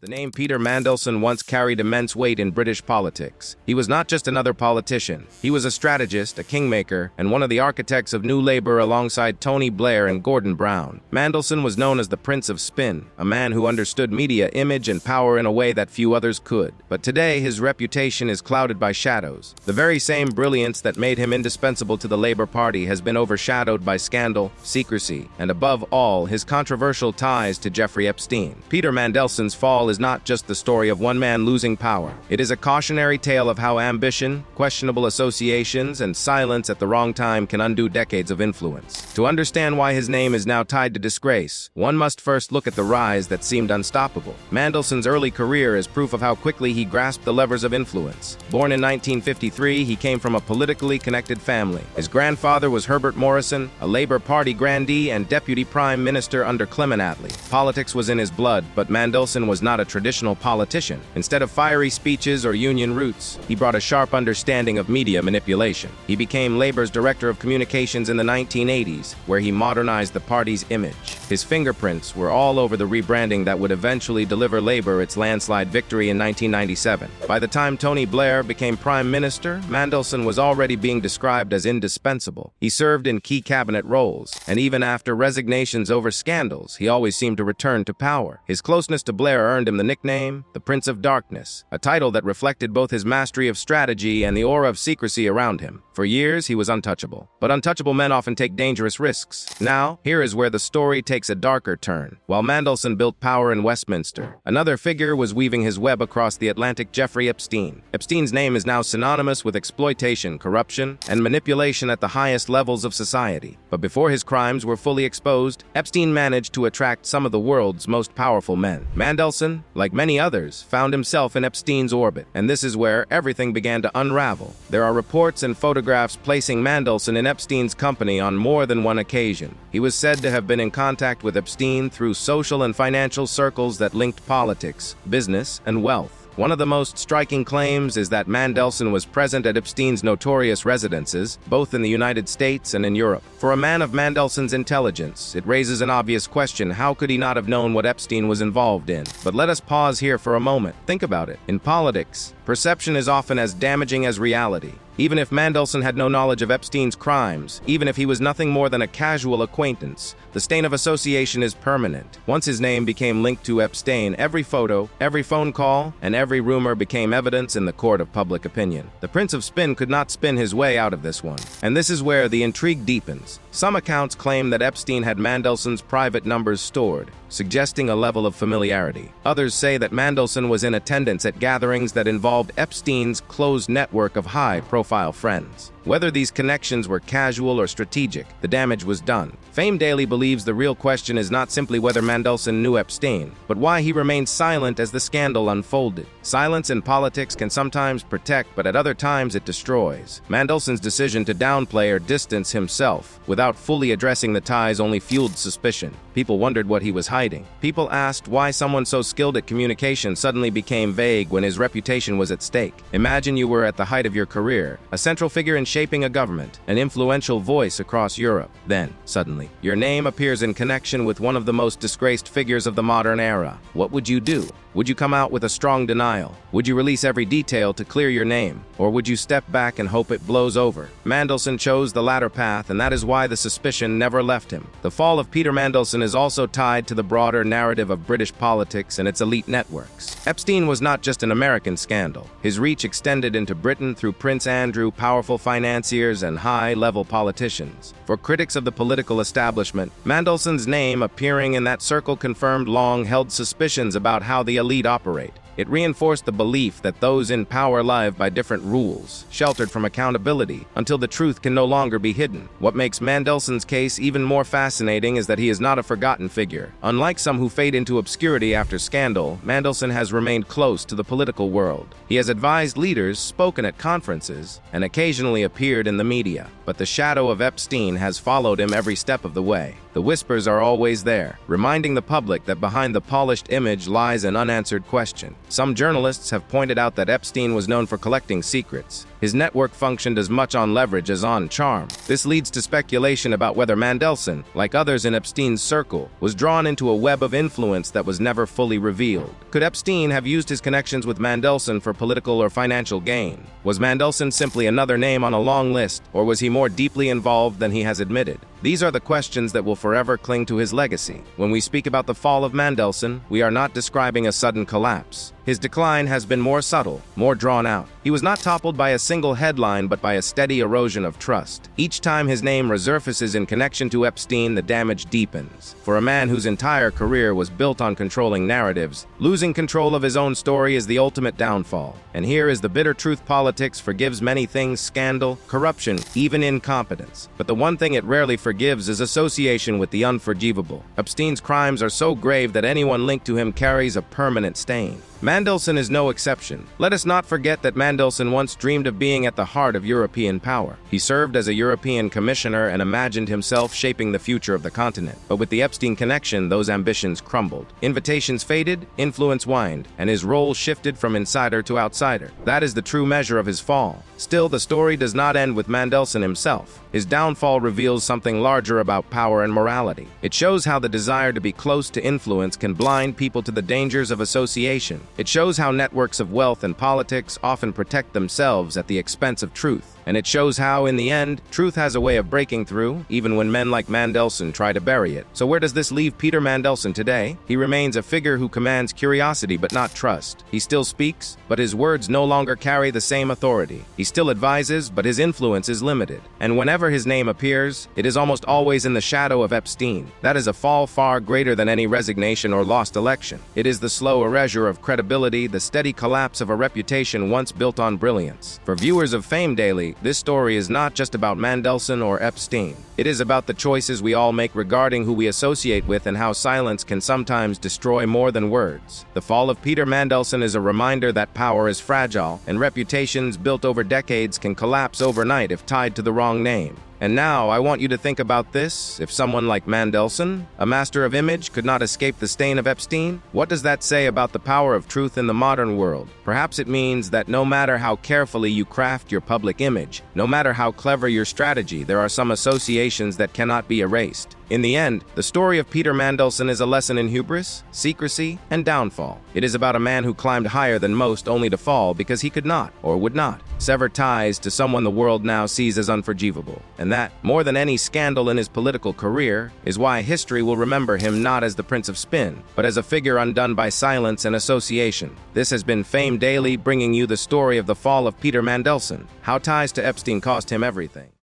The name Peter Mandelson once carried immense weight in British politics. He was not just another politician. He was a strategist, a kingmaker, and one of the architects of New Labour alongside Tony Blair and Gordon Brown. Mandelson was known as the Prince of Spin, a man who understood media, image, and power in a way that few others could. But today, his reputation is clouded by shadows. The very same brilliance that made him indispensable to the Labour Party has been overshadowed by scandal, secrecy, and above all, his controversial ties to Jeffrey Epstein. Peter Mandelson's fall is not just the story of one man losing power. It is a cautionary tale of how ambition, questionable associations, and silence at the wrong time can undo decades of influence. To understand why his name is now tied to disgrace, one must first look at the rise that seemed unstoppable. Mandelson's early career is proof of how quickly he grasped the levers of influence. Born in 1953, he came from a politically connected family. His grandfather was Herbert Morrison, a Labour Party grandee and deputy prime minister under Clement Attlee. Politics was in his blood, but Mandelson was not a traditional politician. Instead of fiery speeches or union roots, he brought a sharp understanding of media manipulation. He became Labour's director of communications in the 1980s, where he modernized the party's image. His fingerprints were all over the rebranding that would eventually deliver Labour its landslide victory in 1997. By the time Tony Blair became prime minister, Mandelson was already being described as indispensable. He served in key cabinet roles, and even after resignations over scandals, he always seemed to return to power. His closeness to Blair earned him the nickname, the Prince of Darkness, a title that reflected both his mastery of strategy and the aura of secrecy around him. For years, he was untouchable. But untouchable men often take dangerous risks. Now, here is where the story takes a darker turn. While Mandelson built power in Westminster, another figure was weaving his web across the Atlantic: Jeffrey Epstein. Epstein's name is now synonymous with exploitation, corruption, and manipulation at the highest levels of society. But before his crimes were fully exposed, Epstein managed to attract some of the world's most powerful men. Mandelson, like many others, found himself in Epstein's orbit, and this is where everything began to unravel. There are reports and photographs placing Mandelson in Epstein's company on more than one occasion. He was said to have been in contact with Epstein through social and financial circles that linked politics, business, and wealth. One of the most striking claims is that Mandelson was present at Epstein's notorious residences, both in the United States and in Europe. For a man of Mandelson's intelligence, it raises an obvious question: how could he not have known what Epstein was involved in? But let us pause here for a moment. Think about it. In politics, perception is often as damaging as reality. Even if Mandelson had no knowledge of Epstein's crimes, even if he was nothing more than a casual acquaintance, the stain of association is permanent. Once his name became linked to Epstein, every photo, every phone call, and every rumor became evidence in the court of public opinion. The Prince of Spin could not spin his way out of this one. And this is where the intrigue deepens. Some accounts claim that Epstein had Mandelson's private numbers stored, suggesting a level of familiarity. Others say that Mandelson was in attendance at gatherings that involved Epstein's closed network of high-profile friends. Whether these connections were casual or strategic, the damage was done. Fame Daily believes the real question is not simply whether Mandelson knew Epstein, but why he remained silent as the scandal unfolded. Silence in politics can sometimes protect, but at other times it destroys. Mandelson's decision to downplay or distance himself without fully addressing the ties only fueled suspicion. People wondered what he was hiding. People asked why someone so skilled at communication suddenly became vague when his reputation was at stake. Imagine you were at the height of your career, a central figure in shaping a government, an influential voice across Europe. Then, suddenly, your name appears in connection with one of the most disgraced figures of the modern era. What would you do? Would you come out with a strong denial? Would you release every detail to clear your name? Or would you step back and hope it blows over? Mandelson chose the latter path, and that is why the suspicion never left him. The fall of Peter Mandelson is also tied to the broader narrative of British politics and its elite networks. Epstein was not just an American scandal. His reach extended into Britain through Prince Andrew, powerful financiers, and high-level politicians. For critics of the political establishment, Mandelson's name appearing in that circle confirmed long-held suspicions about how the elite operate. It reinforced the belief that those in power live by different rules, sheltered from accountability, until the truth can no longer be hidden. What makes Mandelson's case even more fascinating is that he is not a forgotten figure. Unlike some who fade into obscurity after scandal, Mandelson has remained close to the political world. He has advised leaders, spoken at conferences, and occasionally appeared in the media. But the shadow of Epstein has followed him every step of the way. The whispers are always there, reminding the public that behind the polished image lies an unanswered question. Some journalists have pointed out that Epstein was known for collecting secrets, His network functioned as much on leverage as on charm. This leads to speculation about whether Mandelson, like others in Epstein's circle, was drawn into a web of influence that was never fully revealed. Could Epstein have used his connections with Mandelson for political or financial gain? Was Mandelson simply another name on a long list, or was he more deeply involved than he has admitted? These are the questions that will forever cling to his legacy. When we speak about the fall of Mandelson, we are not describing a sudden collapse. His decline has been more subtle, more drawn out. He was not toppled by a single headline, but by a steady erosion of trust. Each time his name resurfaces in connection to Epstein, the damage deepens. For a man whose entire career was built on controlling narratives, losing control of his own story is the ultimate downfall. And here is the bitter truth: politics forgives many things: scandal, corruption, even incompetence. But the one thing it rarely forgives is association with the unforgivable. Epstein's crimes are so grave that anyone linked to him carries a permanent stain. Mandelson is no exception. Let us not forget that Mandelson once dreamed of being at the heart of European power. He served as a European commissioner and imagined himself shaping the future of the continent. But with the Epstein connection, those ambitions crumbled. Invitations faded, influence waned, and his role shifted from insider to outsider. That is the true measure of his fall. Still, the story does not end with Mandelson himself. His downfall reveals something larger about power and morality. It shows how the desire to be close to influence can blind people to the dangers of association. It shows how networks of wealth and politics often protect themselves at the expense of truth. And it shows how, in the end, truth has a way of breaking through, even when men like Mandelson try to bury it. So where does this leave Peter Mandelson today? He remains a figure who commands curiosity but not trust. He still speaks, but his words no longer carry the same authority. He still advises, but his influence is limited. And whenever his name appears, it is almost always in the shadow of Epstein. That is a fall far greater than any resignation or lost election. It is the slow erasure of credibility, the steady collapse of a reputation once built on brilliance. For viewers of Fame Daily, this story is not just about Mandelson or Epstein. It is about the choices we all make regarding who we associate with and how silence can sometimes destroy more than words. The fall of Peter Mandelson is a reminder that power is fragile, and reputations built over decades can collapse overnight if tied to the wrong name. And now, I want you to think about this. If someone like Mandelson, a master of image, could not escape the stain of Epstein, what does that say about the power of truth in the modern world? Perhaps it means that no matter how carefully you craft your public image, no matter how clever your strategy, there are some associations that cannot be erased. In the end, the story of Peter Mandelson is a lesson in hubris, secrecy, and downfall. It is about a man who climbed higher than most only to fall because he could not, or would not, sever ties to someone the world now sees as unforgivable. And that, more than any scandal in his political career, is why history will remember him not as the Prince of Spin, but as a figure undone by silence and association. This has been Fame Daily, bringing you the story of the fall of Peter Mandelson, how ties to Epstein cost him everything.